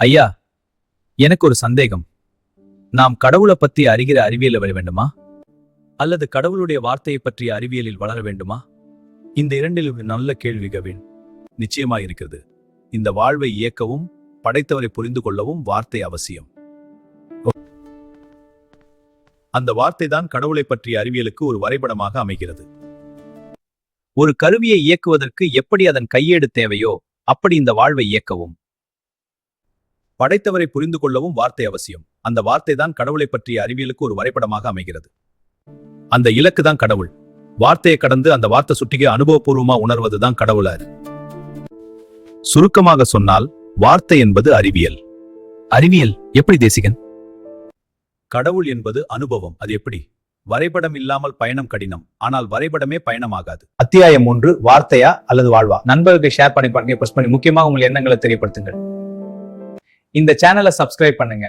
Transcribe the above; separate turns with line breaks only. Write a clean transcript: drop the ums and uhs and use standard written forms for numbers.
ஐயா, எனக்கு ஒரு சந்தேகம். நாம் கடவுளை பத்தி அறிகிற அறிவியல் வர வேண்டுமா, அல்லது கடவுளுடைய வார்த்தையை பற்றிய அறிவியலில் வளர வேண்டுமா? இந்த இரண்டிலும் நல்ல கேள்விகள் நிச்சயமா இருக்கிறது. இந்த வாழ்வை இயக்கவும் படைத்தவரை புரிந்து கொள்ளவும் வார்த்தை அவசியம். அந்த வார்த்தை தான் கடவுளை பற்றிய அறிவியலுக்கு ஒரு வரைபடமாக அமைகிறது. ஒரு கருவியை இயக்குவதற்கு எப்படி அதன் கையேடு தேவையோ அப்படி இந்த வாழ்வை இயக்கவும் படைத்தவரை புரிந்து கொள்ளவும் வார்த்தை அவசியம். அந்த வார்த்தை தான் கடவுளை பற்றிய அறிவியலுக்கு ஒரு வரைபடமாக அமைகிறது. அந்த இலக்கு தான் கடவுள். வார்த்தையை கடந்து அந்த வார்த்தை சுட்டிக அனுபவபூர்வமா உணர்வதுதான் கடவுளார். சுருக்கமாக சொன்னால் வார்த்தை என்பது அறிவியல். அறிவியல் எப்படி தேசிகன்? கடவுள் என்பது அனுபவம். அது எப்படி? வரைபடம் இல்லாமல் பயணம் கடினம், ஆனால் வரைபடமே பயணமாகாது.
அத்தியாயம் 3, வார்த்தையா அல்லது வாழ்வா? நண்பர்களுக்கு ஷேர் பண்ணி பாருங்க, பிரஸ் பண்ணி முக்கியமாக உங்கள் எண்ணங்களை தெரியப்படுத்துங்கள். இந்த சேனலை சப்ஸ்கிரைப் பண்ணுங்க.